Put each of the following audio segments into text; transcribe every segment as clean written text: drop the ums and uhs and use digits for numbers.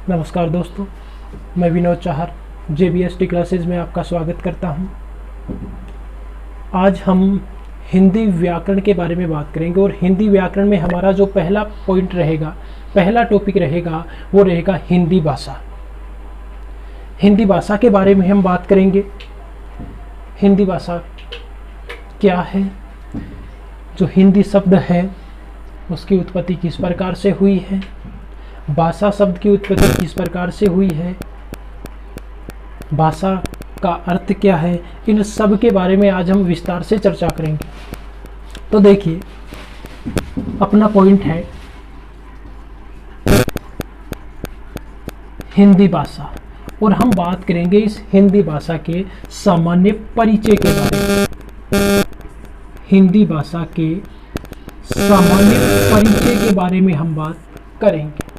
नमस्कार दोस्तों, मैं विनोद चाहर JBST क्लासेज में आपका स्वागत करता हूं। आज हम हिंदी व्याकरण के बारे में बात करेंगे और हिंदी व्याकरण में हमारा जो पहला पॉइंट रहेगा, पहला टॉपिक रहेगा, वो रहेगा हिंदी भाषा। हिंदी भाषा के बारे में हम बात करेंगे। हिंदी भाषा क्या है, जो हिंदी शब्द है उसकी उत्पत्ति किस प्रकार से हुई है, भाषा शब्द की उत्पत्ति किस प्रकार से हुई है, भाषा का अर्थ क्या है, इन सब के बारे में आज हम विस्तार से चर्चा करेंगे। तो देखिए, अपना पॉइंट है हिंदी भाषा और हम बात करेंगे इस हिंदी भाषा के सामान्य परिचय के बारे में। हिंदी भाषा के सामान्य परिचय के बारे में हम बात करेंगे।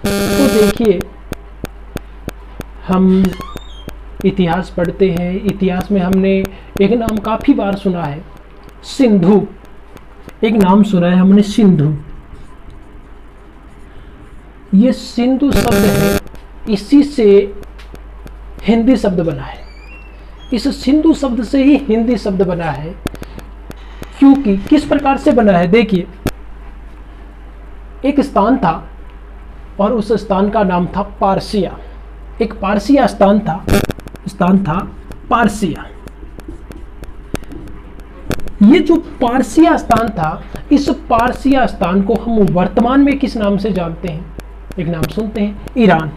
तो देखिए, हम इतिहास पढ़ते हैं। इतिहास में हमने एक नाम काफ़ी बार सुना है, सिंधु। एक नाम सुना है हमने, सिंधु। ये सिंधु शब्द है, इसी से हिंदी शब्द बना है। इस सिंधु शब्द से ही हिंदी शब्द बना है। क्योंकि किस प्रकार से बना है, देखिए, एक स्थान था और उस स्थान का नाम था पारसिया। एक पारसिया स्थान था पारसिया। ये जो पारसिया स्थान था, इस पारसिया स्थान को हम वर्तमान में किस नाम से जानते हैं? एक नाम सुनते हैं, ईरान।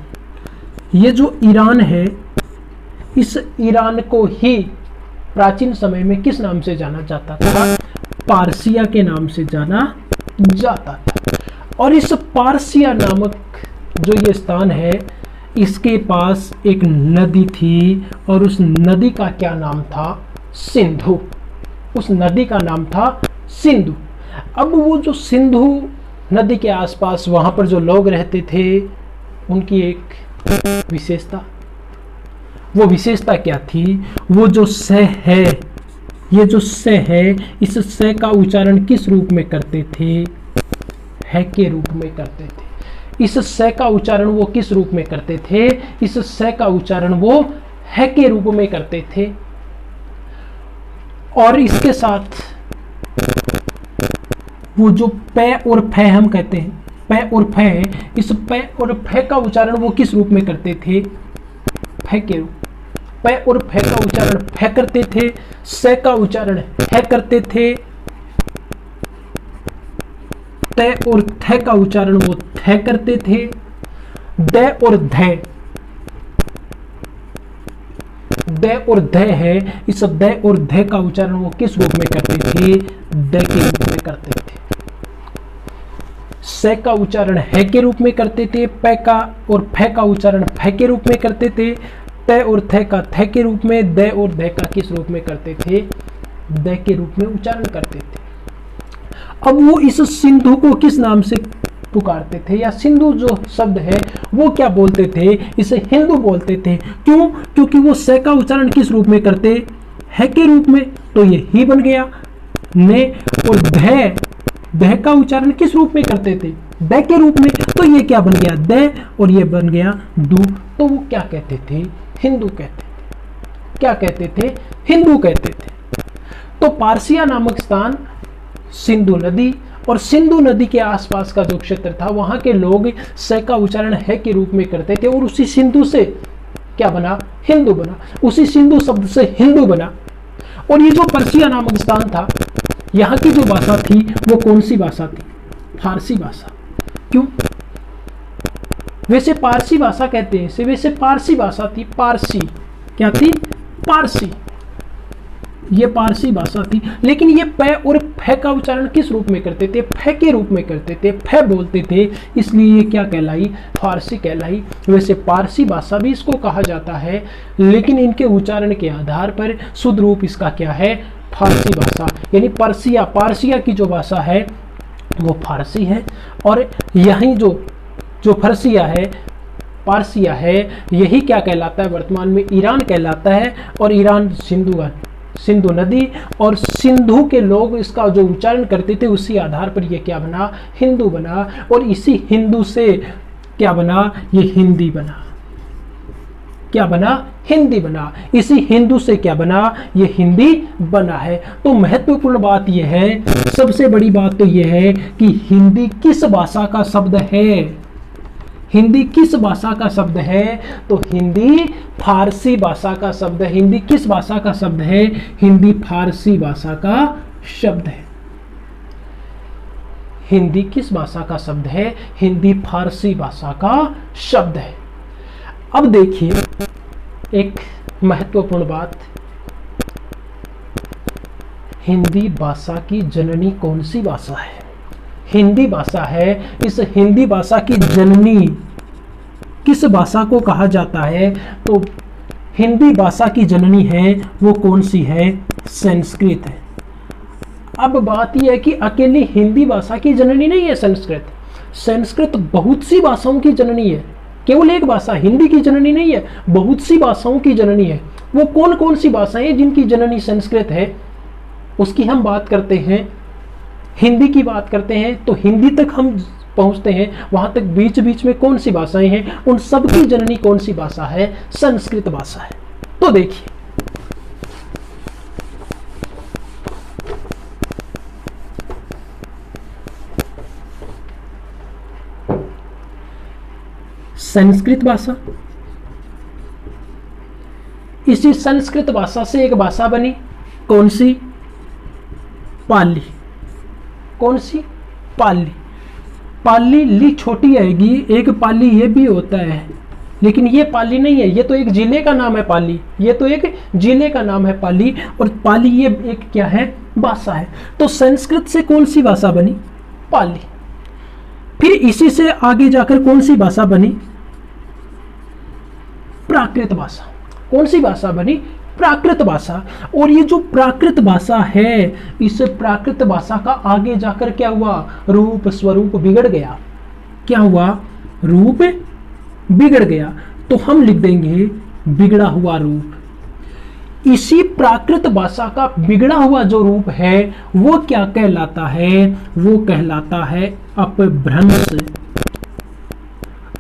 ये जो ईरान है, इस ईरान को ही प्राचीन समय में किस नाम से जाना जाता था? पारसिया के नाम से जाना जाता था। और इस पारसिया नामक जो ये स्थान है, इसके पास एक नदी थी और उस नदी का क्या नाम था? सिंधु। उस नदी का नाम था सिंधु। अब वो जो सिंधु नदी के आसपास वहाँ पर जो लोग रहते थे, उनकी एक विशेषता, वो विशेषता क्या थी? वो जो स है, ये जो स है, इस स का उच्चारण किस रूप में करते थे? है के रूप में करते थे। इस स का उच्चारण वो किस रूप में करते थे? इस स का उच्चारण वो है के रूप में करते थे। और इसके साथ वो जो पै और फै हम कहते हैं, पै और फै, इस पै और फै का उच्चारण वो किस रूप में करते थे? फै के रूप। पै और फै का उच्चारण फै करते थे, स का उच्चारण है करते थे, तय और थ का उच्चारण वो थ करते थे, द और ध, द और ध है, इस द और ध का उच्चारण वो किस रूप में करते थे? द के रूप में करते थे। स का उच्चारण है के रूप में करते थे, प का और फ का उच्चारण फ के रूप में करते थे, त और थ का थ के रूप में, द और ध का किस रूप में करते थे? द के रूप में उच्चारण करते थे। अब वो इस सिंधु को किस नाम से पुकारते थे, या सिंधु जो शब्द है वो क्या बोलते थे? इसे हिंदू बोलते थे। क्यों? क्योंकि वो स का उच्चारण किस रूप में करते? है के रूप में, तो ये ही बन गया ने। और ध का उच्चारण किस रूप में करते थे? द के रूप में, तो ये क्या बन गया? द, और ये बन गया दू। तो वो क्या कहते थे? हिंदू कहते थे। क्या कहते थे? हिंदू कहते थे। तो पारसिया नामक स्थान, सिंधु नदी, और सिंधु नदी के आसपास का जो क्षेत्र था, वहां के लोग स का उच्चारण है के रूप में करते थे। और उसी सिंधु से क्या बना? हिंदू बना। उसी सिंधु शब्द से हिंदू बना। और ये जो पर्सिया नामक स्थान था, यहाँ की जो भाषा थी वो कौन सी भाषा थी? फारसी भाषा। क्यों? वैसे पारसी भाषा कहते हैं, वैसे पारसी भाषा थी। पारसी क्या थी? पारसी। ये पारसी भाषा थी। लेकिन ये प और फ का उच्चारण किस रूप में करते थे? फ के रूप में करते थे, फ बोलते थे, इसलिए ये क्या कहलाई? फारसी कहलाई। वैसे पारसी भाषा भी इसको कहा जाता है, लेकिन इनके उच्चारण के आधार पर शुद्ध रूप इसका क्या है? फारसी भाषा। यानी पर्सिया, पारसिया की जो भाषा है वो फारसी है। और यही जो फरसिया है, पारसिया है, यही क्या कहलाता है? वर्तमान में ईरान कहलाता है। और ईरान सिंधु नदी और सिंधु के लोग इसका जो उच्चारण करते थे, उसी आधार पर यह क्या बना? हिंदू बना। और इसी हिंदू से क्या बना, ये हिंदी बना। क्या बना, हिंदी बना। इसी हिंदू से क्या बना, ये हिंदी बना है। तो महत्वपूर्ण बात यह है, सबसे बड़ी बात तो यह है कि हिंदी किस भाषा का शब्द है। हिंदी किस भाषा का शब्द है, तो हिंदी फारसी भाषा का शब्द है। हिंदी किस भाषा का शब्द है, हिंदी फारसी भाषा का शब्द है। हिंदी किस भाषा का शब्द है, हिंदी फारसी भाषा का शब्द है। अब देखिए एक महत्वपूर्ण बात, हिंदी भाषा की जननी कौन सी भाषा है। हिंदी भाषा है, इस हिंदी भाषा की जननी किस भाषा को कहा जाता है, तो हिंदी भाषा की जननी है वो कौन सी है, संस्कृत है। अब बात यह है कि अकेली हिंदी भाषा की जननी नहीं है संस्कृत। संस्कृत बहुत सी भाषाओं की जननी है, केवल एक भाषा हिंदी की जननी नहीं है, बहुत सी भाषाओं की जननी है। वो कौन कौन सी भाषाएं जिनकी जननी संस्कृत है, उसकी हम बात करते हैं। हिंदी की बात करते हैं तो हिंदी तक हम पहुंचते हैं, वहां तक बीच बीच में कौन सी भाषाएं हैं, उन सब की जननी कौन सी भाषा है, संस्कृत भाषा है। तो देखिए संस्कृत भाषा, इसी संस्कृत भाषा से एक भाषा बनी, कौन सी, पाली। कौन सी, पाली। पाली ली छोटी आएगी, एक पाली ये भी होता है, लेकिन ये पाली नहीं है, ये तो एक जिले का नाम है पाली, ये तो एक जिले का नाम है पाली, और पाली ये एक क्या है, भाषा है। तो संस्कृत से कौन सी भाषा बनी, पाली। फिर इसी से आगे जाकर कौन सी भाषा बनी, प्राकृत भाषा। कौन सी भाषा बनी, प्राकृत भाषा। और ये जो प्राकृत भाषा है, इस प्राकृत भाषा का आगे जाकर क्या हुआ, रूप स्वरूप बिगड़ गया। क्या हुआ, रूप बिगड़ गया। तो हम लिख देंगे बिगड़ा हुआ रूप। इसी प्राकृत भाषा का बिगड़ा हुआ जो रूप है वो क्या कहलाता है, वो कहलाता है अपभ्रंश।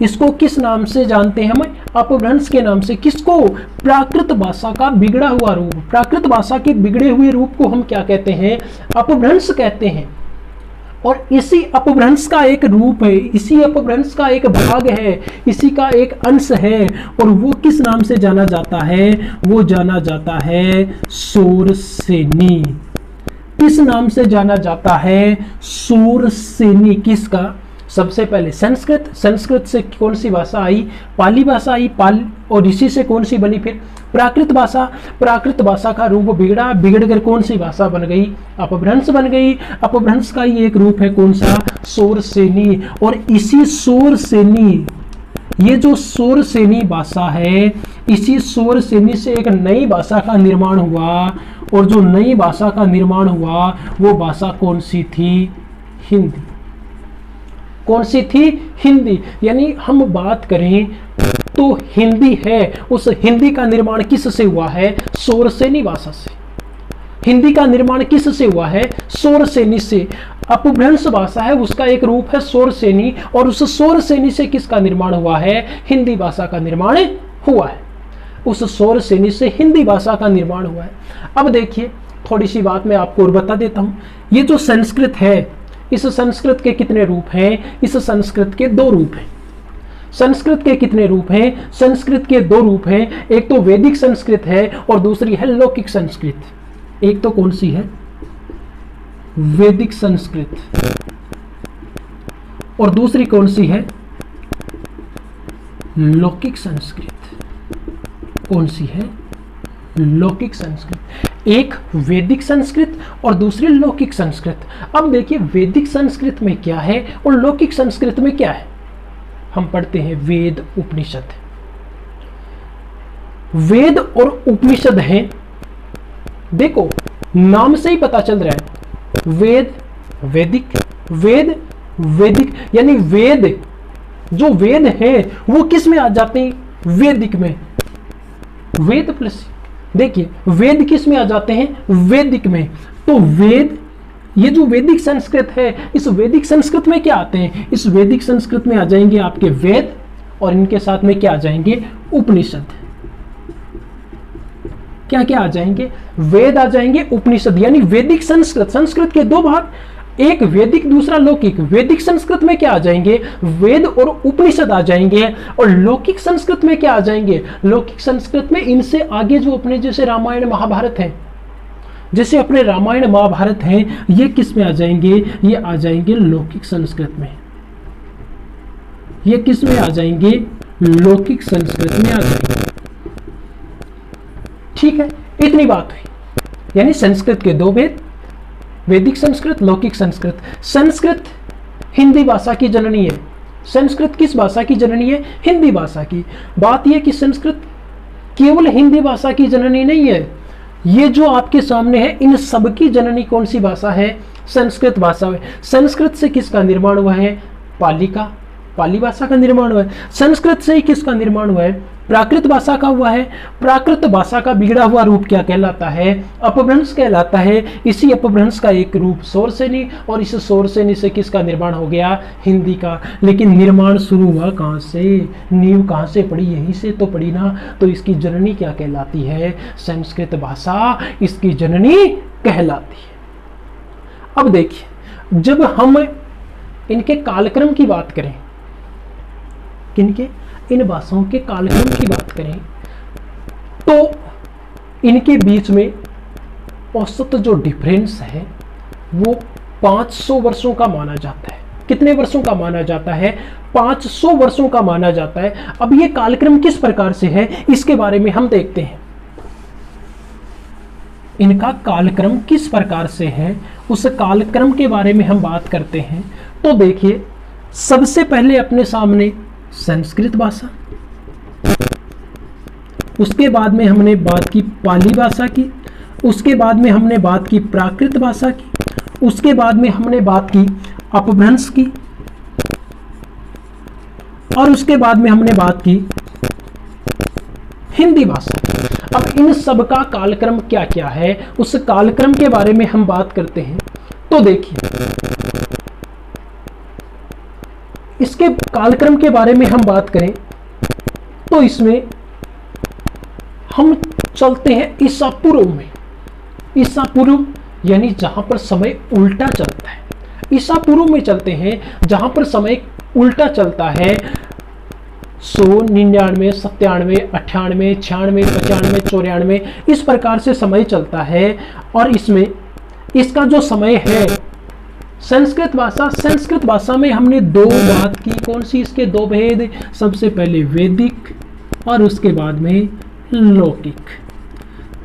इसको किस नाम से जानते हैं हम, अपभ्रंश के नाम से। किसको, प्राकृत भाषा का बिगड़ा हुआ रूप। प्राकृत भाषा के बिगड़े हुए रूप को हम क्या कहते हैं, अपभ्रंश कहते हैं। और इसी अपभ्रंश का एक रूप है, इसी अपभ्रंश का एक भाग है, इसी का एक अंश है, और वो किस नाम से जाना जाता है, वो जाना जाता है शोरसेनी। किस नाम से जाना जाता है, शोरसेनी। किसका, सबसे पहले संस्कृत। संस्कृत से कौन सी भाषा आई, पाली भाषा आई, और इसी से कौन सी बनी फिर, प्राकृत भाषा। प्राकृत भाषा का रूप बिगड़ा, बिगड़कर कौन सी भाषा बन गई, अपभ्रंश बन गई। अपभ्रंश का ही एक रूप है कौन सा, शोरसेनी। और इसी शोरसेनी, ये जो शोरसेनी भाषा है, इसी शोरसेनी से एक नई भाषा का निर्माण हुआ, और जो नई भाषा का निर्माण हुआ वो भाषा कौन सी थी, हिंदी। कौन सी थी, हिंदी। यानी हम बात करें तो हिंदी है, उस हिंदी का निर्माण किस से हुआ है, शोरसेनी भाषा से। हिंदी का निर्माण किस से हुआ है, शोरसेनी से। अपभ्रंश भाषा है, उसका एक रूप है शोरसेनी, और उस शोरसेनी से किसका निर्माण हुआ है, हिंदी भाषा का निर्माण हुआ है। उस शोरसेनी से हिंदी भाषा का निर्माण हुआ है। अब देखिए थोड़ी सी बात मैं आपको और बता देता हूं। ये जो संस्कृत है, इस संस्कृत के कितने रूप हैं, इस संस्कृत के दो रूप हैं। संस्कृत के कितने रूप हैं, संस्कृत के दो रूप हैं। एक तो वैदिक संस्कृत है और दूसरी है लौकिक संस्कृत। एक तो कौन सी है, वैदिक संस्कृत, और दूसरी कौन सी है, लौकिक संस्कृत। कौन सी है, लौकिक संस्कृत। एक वैदिक संस्कृत और दूसरी लौकिक संस्कृत। अब देखिए वैदिक संस्कृत में क्या है और लौकिक संस्कृत में क्या है। हम पढ़ते हैं वेद उपनिषद। वेद और उपनिषद हैं, देखो नाम से ही पता चल रहा है, वेद वैदिक, वेद वैदिक, यानी वेद, जो वेद है वो किस में आ जाते हैं, वैदिक में। वेद प्लस, देखिए वेद किस में आ जाते हैं, वैदिक में। तो वेद ये जो वैदिक संस्कृत है, इस वैदिक संस्कृत में क्या आते हैं? इस वैदिक संस्कृत में आ जाएंगे आपके वेद, और इनके साथ में क्या आ जाएंगे? उपनिषद। क्या क्या आ जाएंगे? वेद आ जाएंगे, उपनिषद। यानी वैदिक संस्कृत, संस्कृत के दो भाग, एक वैदिक दूसरा लौकिक। वैदिक संस्कृत में क्या आ जाएंगे? वेद और उपनिषद आ जाएंगे। और लौकिक संस्कृत में क्या आ जाएंगे? लौकिक संस्कृत में इनसे आगे जो अपने जैसे रामायण महाभारत है, जैसे अपने रामायण महाभारत हैं, ये किस में आ जाएंगे? ये आ जाएंगे लौकिक संस्कृत में। ये किस में आ जाएंगे? लौकिक संस्कृत में आ जाएंगे। ठीक है, इतनी बात हुई। यानी संस्कृत के दो भेद, वैदिक संस्कृत, लौकिक संस्कृत। संस्कृत हिंदी भाषा की जननी है। संस्कृत किस भाषा की जननी है? हिंदी भाषा की। बात यह कि संस्कृत केवल हिंदी भाषा की जननी नहीं है, ये जो आपके सामने है इन सब की जननी कौन सी भाषा है? संस्कृत भाषा है। संस्कृत से किसका निर्माण हुआ है? पाली का, पाली भाषा का निर्माण हुआ है। संस्कृत से ही किसका निर्माण हुआ है? प्राकृत भाषा का हुआ है। प्राकृत भाषा का बिगड़ा हुआ रूप क्या कहलाता है? अपभ्रंश कहलाता है। इसी अपभ्रंश का एक रूप शौरसेनी, और इस शौरसेनी से किसका निर्माण हो गया? हिंदी का। लेकिन निर्माण शुरू हुआ कहाँ से? नींव कहाँ से पड़ी? यहीं से तो पड़ी ना। तो इसकी जननी क्या कहलाती है? संस्कृत भाषा इसकी जननी कहलाती है। अब देखिए, जब हम इनके कालक्रम की बात करें, किनके? इन भाषाओं के कालक्रम की बात करें, तो इनके बीच में औसत जो डिफरेंस है वो 500 वर्षों का माना जाता है। कितने वर्षों का माना जाता है? 500 वर्षों का माना जाता है। अब ये कालक्रम किस प्रकार से है, इसके बारे में हम देखते हैं। इनका कालक्रम किस प्रकार से है, उस कालक्रम के बारे में हम बात करते हैं। तो देखिए, सबसे पहले अपने सामने संस्कृत भाषा, उसके बाद में हमने बात की पाली भाषा की, उसके बाद में हमने बात की प्राकृत भाषा की, उसके बाद में हमने बात की अपभ्रंश की, और उसके बाद में हमने बात की हिंदी भाषा। अब इन सब का कालक्रम क्या क्या है, उस कालक्रम के बारे में हम बात करते हैं। तो देखिए, इसके कालक्रम के बारे में हम बात करें तो इसमें हम चलते हैं ईसा पूर्व में। ईसा पूर्व यानी जहां पर समय उल्टा चलता है। ईसा पूर्व में चलते हैं जहां पर समय उल्टा चलता है। 100, 99, 97, 98, 96, 95, 94 इस प्रकार से समय चलता है। और इसमें इसका जो समय है, संस्कृत भाषा में हमने दो बात की। कौन सी? इसके दो भेद, सबसे पहले वैदिक और उसके बाद में लौकिक।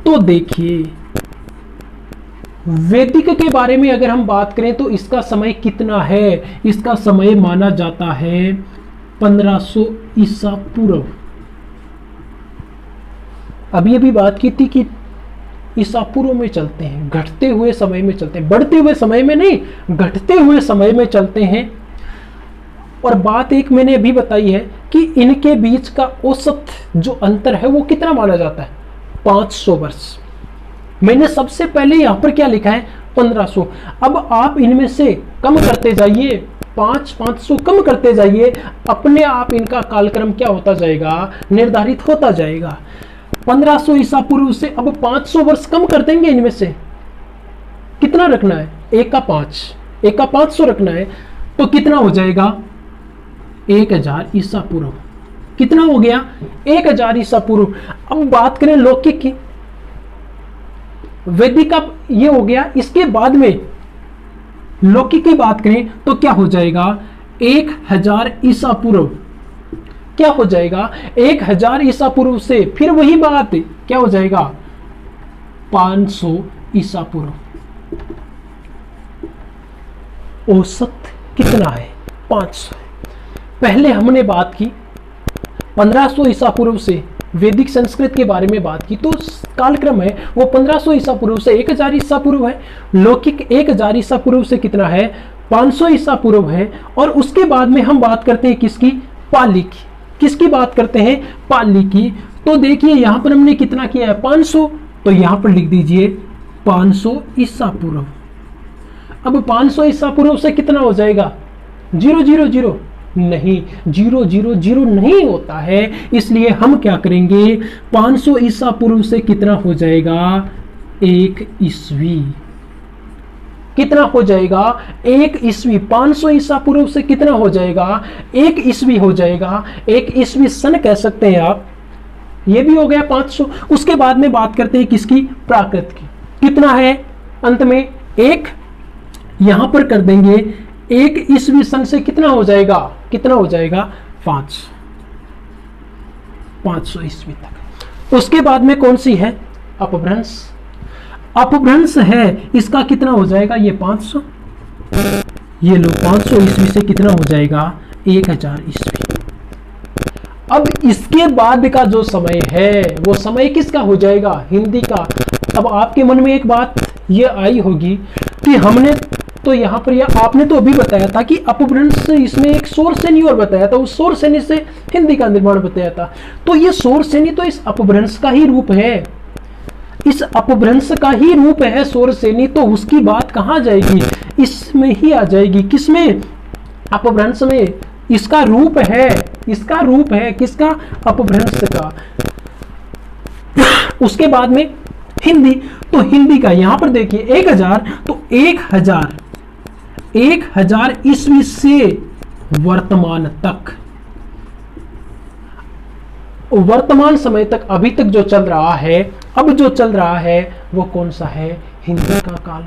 तो देखिए, वैदिक के बारे में अगर हम बात करें तो इसका समय कितना है? इसका समय माना जाता है 1500 ईसा पूर्व। अभी बात की थी कि ईसा पूर्व में चलते हैं, घटते हुए समय में चलते हैं, बढ़ते हुए समय में नहीं, घटते हुए समय में चलते हैं। और बात एक मैंने अभी बताई है कि इनके बीच का औसत जो अंतर है वो कितना माना जाता है? 500 वर्ष। मैंने सबसे पहले यहां पर क्या लिखा है? 1500। अब आप इनमें से कम करते जाइए, 500 कम करते जाइए, अपने आप इनका कालक्रम क्या होता जाएगा? निर्धारित होता जाएगा। 1500 ईसा पूर्व से अब 500 वर्ष कम कर देंगे। इनमें से कितना रखना है? 1 का 5, 1 का 500 रखना है। तो कितना हो जाएगा? 1000 ईसा पूर्व। कितना हो गया? 1000 ईसा पूर्व। अब बात करें लौकिक की, वैदिक का ये हो गया। इसके बाद में लौकिक की बात करें तो क्या हो जाएगा? 1000 ईसा पूर्व। क्या हो जाएगा? 1000 ईसा पूर्व से फिर वही बात क्या हो जाएगा? 500 ईसा पूर्व। औसत कितना है? 500। पहले हमने बात की 1500 ईसा पूर्व से वैदिक संस्कृत के बारे में बात की, तो कालक्रम है वो 1500 ईसा पूर्व से 1000 ईसा पूर्व है। लौकिक 1000 ईसा पूर्व से कितना है? 500 ईसा पूर्व है। और उसके बाद में हम बात करते हैं किसकी? पाली की। किसकी बात करते हैं? पाली की। तो देखिए, यहां पर हमने कितना किया है? 500। तो यहां पर लिख दीजिए 500 ईसा पूर्व। अब 500 ईसा पूर्व से कितना हो जाएगा? 000 नहीं, 000 नहीं होता है। इसलिए हम क्या करेंगे, 500 ईसा पूर्व से कितना हो जाएगा? 1 ईस्वी। कितना हो जाएगा? 1 ईस्वी। 500 ईसा पूर्व से कितना हो जाएगा? 1 ईस्वी हो जाएगा। 1 ईस्वी सन कह सकते हैं आप। ये भी हो गया 500। उसके बाद में बात करते हैं किसकी? प्राकृत की। कितना है अंत में? 1 यहां पर कर देंगे। 1 ईस्वी सन से कितना हो जाएगा? कितना हो जाएगा? 500 ईस्वी तक। उसके बाद में कौन सी है? अपभ्रंश। अपभ्रंश है, इसका कितना हो जाएगा? ये 500। ये लो 500 ईस्वी से कितना हो जाएगा? 1000 ईस्वी। अब इसके बाद का जो समय है वो समय किसका हो जाएगा? हिंदी का। अब आपके मन में एक बात ये आई होगी कि हमने तो यहाँ पर या आपने तो अभी बताया था कि अपभ्रंश इसमें एक सौर सैनी और बताया था, उस सौर सैनी से हिंदी का निर्माण बताया था। तो ये सौर सैनी तो इस अपभ्रंश का ही रूप है, इस अपभ्रंश का ही रूप है सौर सैनी। तो उसकी बात कहाँ जाएगी? इसमें ही आ जाएगी। किसमें? अपभ्रंश में। इसका रूप है, इसका रूप है किसका? अपभ्रंश का। उसके बाद में हिंदी। तो हिंदी का यहां पर देखिए 1000, तो 1000 ईस्वी से वर्तमान तक, वर्तमान समय तक अभी तक जो चल रहा है, अब जो चल रहा है वो कौन सा है? हिंदी का काल।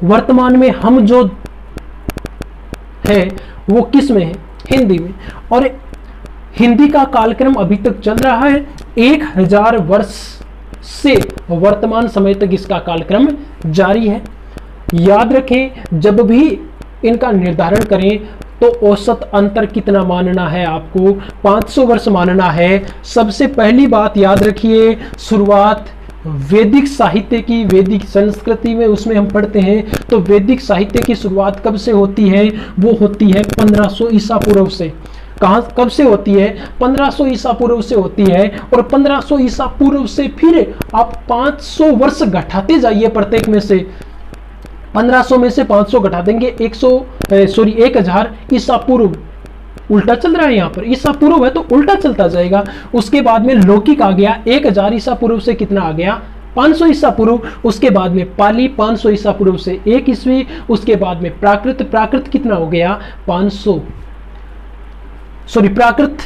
वर्तमान में हम जो है वो किस में है? हिंदी में। और हिंदी का कालक्रम अभी तक चल रहा है 1000 वर्ष से वर्तमान समय तक इसका कालक्रम जारी है। याद रखें, जब भी इनका निर्धारण करें तो औसत अंतर कितना मानना है आपको? 500 वर्ष मानना है। सबसे पहली बात याद रखिए, शुरुआत वैदिक साहित्य की, वैदिक संस्कृति में उसमें हम पढ़ते हैं, तो वैदिक साहित्य की शुरुआत कब से होती है? वो होती है 1500 ईसा पूर्व से। कब से होती है? 1500 ईसा पूर्व से होती है। और 1500 ईसा पूर्व से फिर आप 500 वर्ष घटाते जाइए प्रत्येक में से। 1500 में से 500 घटा देंगे 1000 ईसा पूर्व। उल्टा चल रहा है यहाँ पर, ईसा पूर्व है तो उल्टा चलता जाएगा। उसके बाद में लौकिक आ गया 1000 ईसा पूर्व से कितना आ गया? 500 ईसा पूर्व। उसके बाद में पाली 500 ईसा पूर्व से 1 ईस्वी। उसके बाद में प्राकृत, प्राकृत कितना हो गया? प्राकृत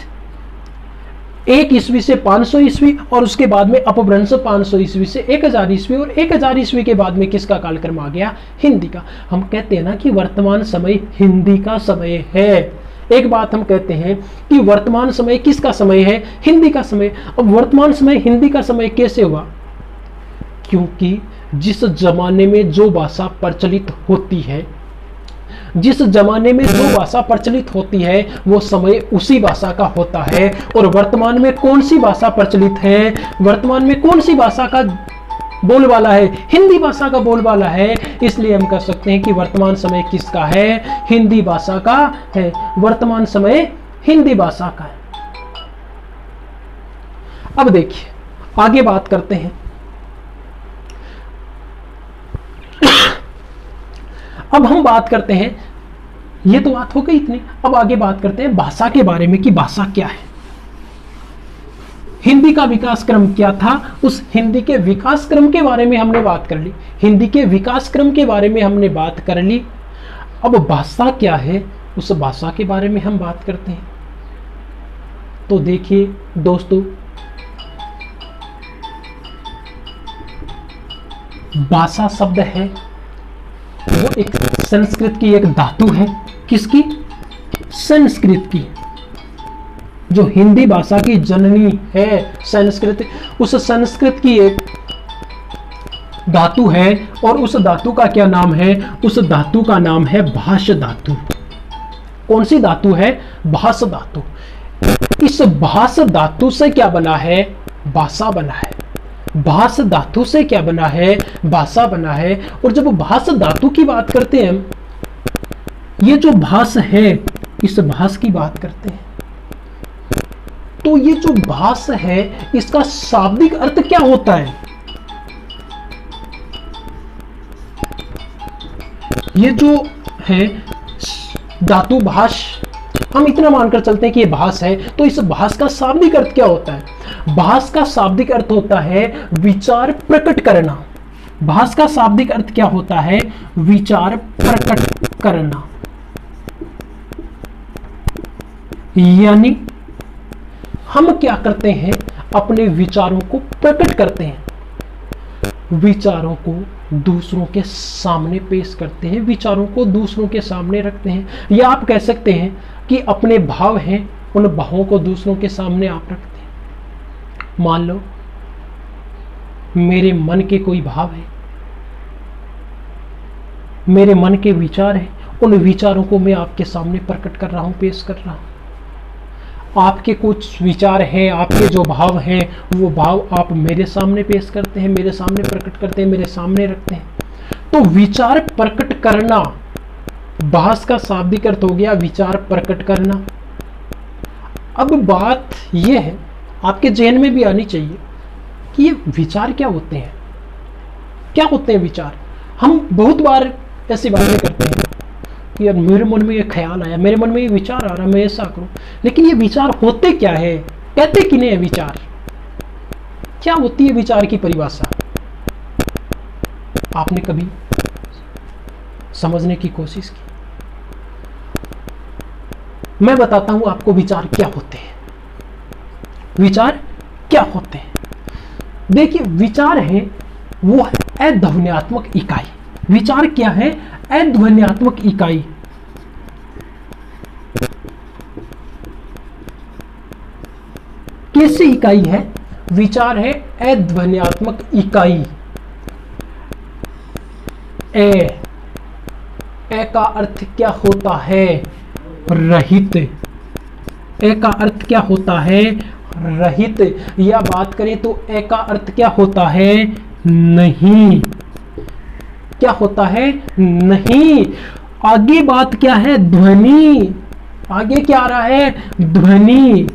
1 ईस्वी से 500 ईस्वी। और उसके बाद में अपभ्रंश 500 ईस्वी से 1000 ईस्वी। और 1000 ईस्वी के बाद में किसका कालक्रम आ गया? हिंदी का। हम कहते हैं ना कि वर्तमान समय हिंदी का समय है। एक बात हम कहते हैं कि वर्तमान समय किसका समय है? हिंदी का समय। अब वर्तमान समय हिंदी का समय कैसे हुआ? क्योंकि जिस जमाने में जो भाषा प्रचलित होती है, जिस जमाने में जो भाषा प्रचलित होती है वो समय उसी भाषा का होता है। और वर्तमान में कौन सी भाषा प्रचलित है? वर्तमान में कौन सी भाषा का बोलबाला है? हिंदी भाषा का बोलबाला है। इसलिए हम कह सकते हैं कि वर्तमान समय किसका है? हिंदी भाषा का है। वर्तमान समय हिंदी भाषा का है। अब देखिए आगे बात करते हैं। अब हम बात करते हैं, ये तो बात हो गई इतनी। अब आगे बात करते हैं भाषा के बारे में कि भाषा क्या है, हिंदी का विकास क्रम क्या था। उस हिंदी के विकास क्रम के बारे में हमने बात कर ली। हिंदी के विकास क्रम के बारे में हमने बात कर ली। अब भाषा क्या है, उस भाषा के बारे में हम बात करते हैं। तो देखिए दोस्तों, भाषा शब्द है वो एक संस्कृत की एक धातु है। किसकी? संस्कृत की। जो हिंदी भाषा की जननी है संस्कृत, उस संस्कृत की एक धातु है। और उस धातु का क्या नाम है? उस धातु का नाम है भाष धातु। कौन सी धातु है? भाष धातु। इस भाष धातु से क्या बना है? भाषा बना है। भाष धातु से क्या बना है? भाषा बना है। और जब भाष धातु की बात करते हैं हम, ये जो भाष है इस भाष की बात करते हैं, तो ये जो भाष है इसका शाब्दिक अर्थ क्या होता है? ये जो है धातु भाष, हम इतना मानकर चलते हैं कि ये भाष है, तो इस भाष का शाब्दिक अर्थ क्या होता है? भाष का शाब्दिक अर्थ होता है विचार प्रकट करना। भाष का शाब्दिक अर्थ क्या होता है? विचार प्रकट करना। यानी हम क्या करते हैं? अपने विचारों को प्रकट करते हैं, विचारों को दूसरों के सामने पेश करते हैं, विचारों को दूसरों के सामने रखते हैं, या आप कह सकते हैं कि अपने भाव हैं, उन भावों को दूसरों के सामने आप रखते हैं। मान लो मेरे मन के कोई भाव है, मेरे मन के विचार हैं, उन विचारों को मैं आपके सामने प्रकट कर रहा हूं, पेश कर रहा हूं। आपके कुछ विचार हैं, आपके जो भाव हैं, वो भाव आप मेरे सामने पेश करते हैं, मेरे सामने प्रकट करते हैं, मेरे सामने रखते हैं। तो विचार प्रकट करना, भाष का शाब्दिक अर्थ हो गया विचार प्रकट करना। अब बात यह है, आपके जहन में भी आनी चाहिए कि ये विचार क्या होते हैं? क्या होते हैं विचार? हम बहुत बार ऐसी बातें करते हैं कि यार मेरे मन में ये ख्याल आया, मेरे मन में ये विचार आ रहा, मैं ऐसा करूं। लेकिन ये विचार होते क्या है? कहते किन्हें है विचार? क्या होती है विचार की परिभाषा? आपने कभी समझने की कोशिश की? मैं बताता हूं आपको विचार क्या होते हैं। विचार क्या होते हैं? देखिए, विचार है वो है अध्वन्यात्मक इकाई। विचार क्या है? अध्वन्यात्मक इकाई। कैसी इकाई है? विचार है अध्वन्यात्मक इकाई। ए का अर्थ क्या होता है? रहित। ए का अर्थ क्या होता है? रहित। या बात करें तो ए का अर्थ क्या होता है? नहीं। क्या होता है? नहीं। आगे बात क्या है? ध्वनि। आगे क्या आ रहा है? ध्वनि।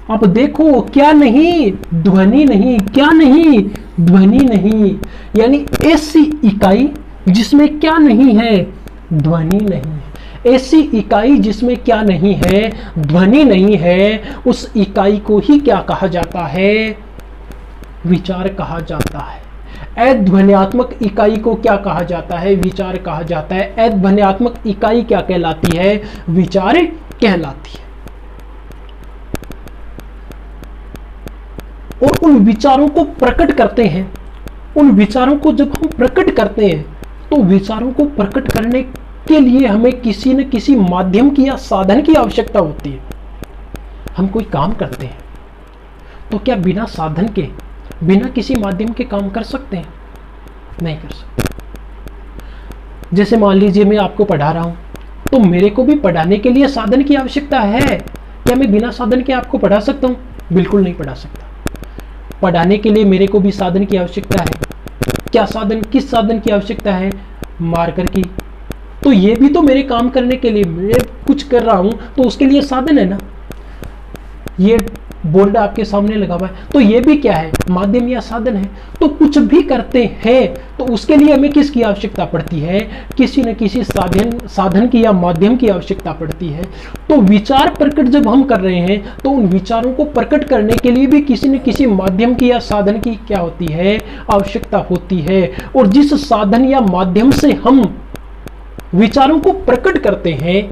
अब देखो, क्या नहीं? ध्वनि नहीं। क्या नहीं? ध्वनि नहीं। यानी ऐसी इकाई जिसमें क्या नहीं है? ध्वनि नहीं। ऐसी इकाई जिसमें क्या नहीं है? ध्वनि नहीं है, उस इकाई को ही क्या कहा जाता है? विचार कहा जाता है। अध्वन्यात्मक इकाई को क्या कहा जाता है? विचार कहा जाता है। अध्वन्यात्मक इकाई क्या कहलाती है? विचार कहलाती है। और उन विचारों को प्रकट करते हैं। उन विचारों को जब हम प्रकट करते हैं, तो विचारों को प्रकट करने के लिए हमें किसी न किसी माध्यम की या साधन की आवश्यकता होती है। हम कोई काम करते हैं तो क्या बिना साधन के, बिना किसी माध्यम के काम कर सकते हैं? नहीं कर सकते। जैसे मान लीजिए मैं आपको पढ़ा रहा हूं, तो मेरे को भी पढ़ाने के लिए साधन की आवश्यकता है। क्या मैं बिना साधन के आपको पढ़ा सकता हूं? बिल्कुल नहीं पढ़ा सकता। पढ़ाने के लिए मेरे को भी साधन की आवश्यकता है। क्या साधन? किस साधन की आवश्यकता है? मार्कर की। तो ये भी तो मेरे काम करने के लिए, मैं कुछ कर रहा हूं तो उसके लिए साधन है ना। ये बोर्ड आपके सामने लगा हुआ है, तो ये भी क्या है? माध्यम या साधन है। तो कुछ भी करते हैं तो उसके लिए हमें किसकी आवश्यकता पड़ती है? किसी न किसी साधन की या माध्यम की आवश्यकता पड़ती है। तो विचार प्रकट जब हम कर रहे हैं, तो उन विचारों को प्रकट करने के लिए भी किसी न किसी माध्यम की या साधन की क्या होती है? आवश्यकता होती है। और जिस साधन या माध्यम से हम विचारों को प्रकट करते हैं,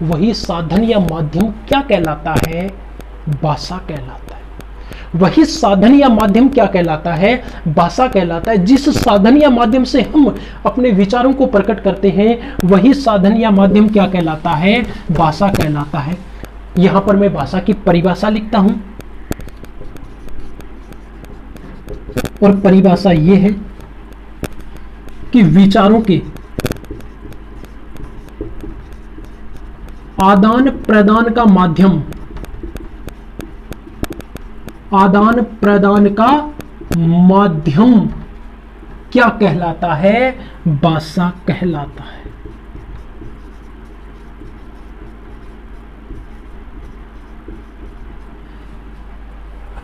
वही साधन या माध्यम क्या कहलाता है? भाषा कहलाता है। वही साधन या माध्यम क्या कहलाता है? भाषा कहलाता है। जिस साधन या माध्यम से हम अपने विचारों को प्रकट करते हैं, वही साधन या माध्यम क्या कहलाता है? भाषा कहलाता है। यहां पर मैं भाषा की परिभाषा लिखता हूं, और परिभाषा यह है कि विचारों के आदान प्रदान का माध्यम, आदान प्रदान का माध्यम क्या कहलाता है? भाषा कहलाता है।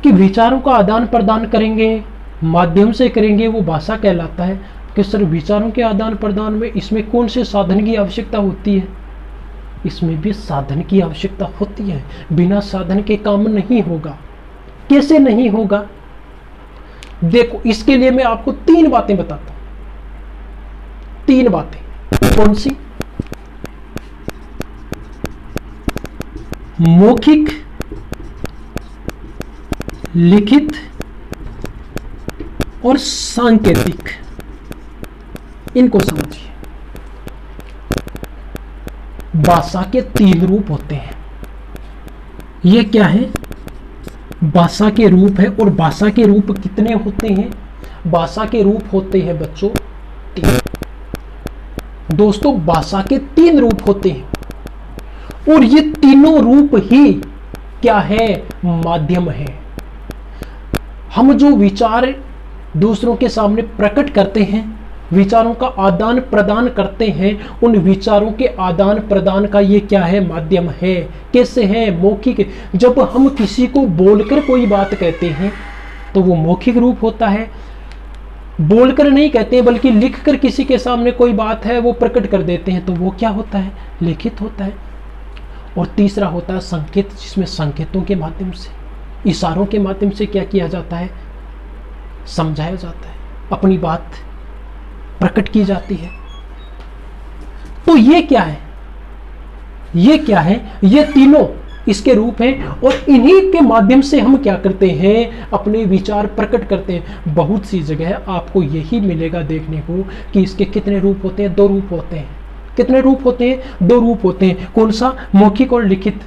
कि विचारों का आदान प्रदान करेंगे, माध्यम से करेंगे, वो भाषा कहलाता है। कि सर विचारों के आदान प्रदान में इसमें कौन से साधन की आवश्यकता होती है? इसमें भी साधन की आवश्यकता होती है, बिना साधन के काम नहीं होगा। कैसे नहीं होगा? देखो, इसके लिए मैं आपको 3 बातें बताता हूं। 3 बातें। कौन सी? मौखिक, लिखित और सांकेतिक। इनको समझिए। भाषा के 3 रूप होते हैं। ये क्या है? भाषा के रूप है। और भाषा के रूप कितने होते हैं? भाषा के रूप होते हैं बच्चों 3। दोस्तों, भाषा के 3 रूप होते हैं और ये तीनों रूप ही क्या है? माध्यम है। हम जो विचार दूसरों के सामने प्रकट करते हैं, विचारों का आदान प्रदान करते हैं, उन विचारों के आदान प्रदान का ये क्या है? माध्यम है। कैसे है? मौखिक। जब हम किसी को बोलकर कोई बात कहते हैं तो वो मौखिक रूप होता है। बोलकर नहीं कहते हैं बल्कि लिखकर किसी के सामने कोई बात है वो प्रकट कर देते हैं तो वो क्या होता है? लिखित होता है। और तीसरा होता है संकेत, जिसमें संकेतों के माध्यम से, इशारों के माध्यम से क्या किया जाता है? समझाया जाता है, अपनी बात प्रकट की जाती है। तो ये क्या है? ये क्या है? ये तीनों इसके रूप हैं और इन्हीं के माध्यम से हम क्या करते हैं? अपने विचार प्रकट करते हैं। बहुत सी जगह आपको यही मिलेगा देखने को कि इसके कितने रूप होते हैं? 2 रूप होते हैं। कितने रूप होते हैं? 2 रूप होते हैं। कौन सा? मौखिक और लिखित।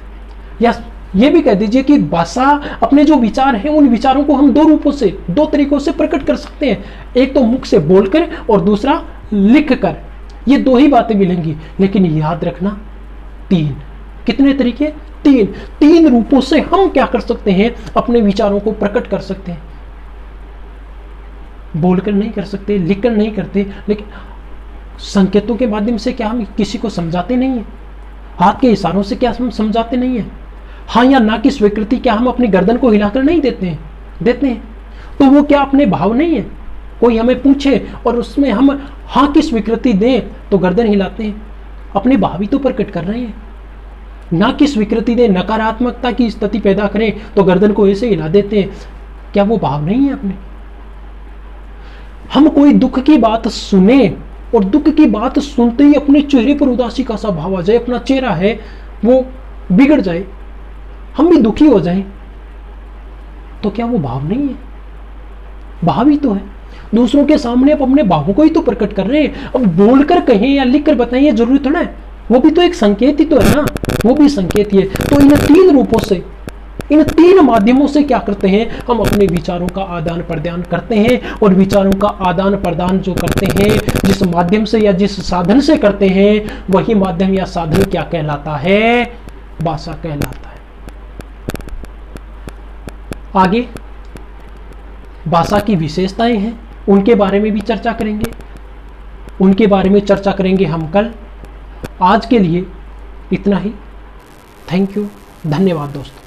या ये भी कह दीजिए कि भाषा, अपने जो विचार हैं उन विचारों को हम 2 रूपों से, 2 तरीकों से प्रकट कर सकते हैं। एक तो मुख से बोलकर और दूसरा लिखकर। ये 2 ही बातें मिलेंगी, लेकिन याद रखना 3। कितने तरीके? 3 रूपों से हम क्या कर सकते हैं? अपने विचारों को प्रकट कर सकते हैं। बोलकर नहीं कर सकते, लिखकर नहीं करते, लेकिन संकेतों के माध्यम से क्या हम किसी को समझाते नहीं है? हाथ के इशारों से क्या हम समझाते नहीं है? हाँ या ना की स्वीकृति क्या हम अपनी गर्दन को हिलाकर नहीं देते हैं? देते हैं। तो वो क्या अपने भाव नहीं है? कोई हमें पूछे और उसमें हम हाँ की स्वीकृति दें तो गर्दन हिलाते हैं, अपने भाव ही तो प्रकट कर रहे हैं। ना की स्वीकृति दें, नकारात्मकता की स्थिति पैदा करें तो गर्दन को ऐसे हिला देते हैं, क्या वो भाव नहीं है अपने? हम कोई दुख की बात सुने और दुख की बात सुनते ही अपने चेहरे पर उदासी का सा भाव आ जाए, अपना चेहरा है वो बिगड़ जाए, हम भी दुखी हो जाएं, तो क्या वो भाव नहीं है? भाव ही तो है। दूसरों के सामने आप अपने भावों को ही तो प्रकट कर रहे हैं। अब बोलकर कहें या लिखकर बताएं ये जरूरी थोड़ा है, वो भी तो एक संकेत ही तो है ना, वो भी संकेत ही है। तो इन 3 रूपों से, इन 3 माध्यमों से क्या करते हैं? हम अपने विचारों का आदान प्रदान करते हैं। और विचारों का आदान प्रदान जो करते हैं, जिस माध्यम से या जिस साधन से करते हैं, वही माध्यम या साधन क्या कहलाता है? भाषा कहलाता है। आगे भाषा की विशेषताएं हैं, उनके बारे में भी चर्चा करेंगे। उनके बारे में चर्चा करेंगे हम कल। आज के लिए इतना ही। थैंक यू, धन्यवाद दोस्तों।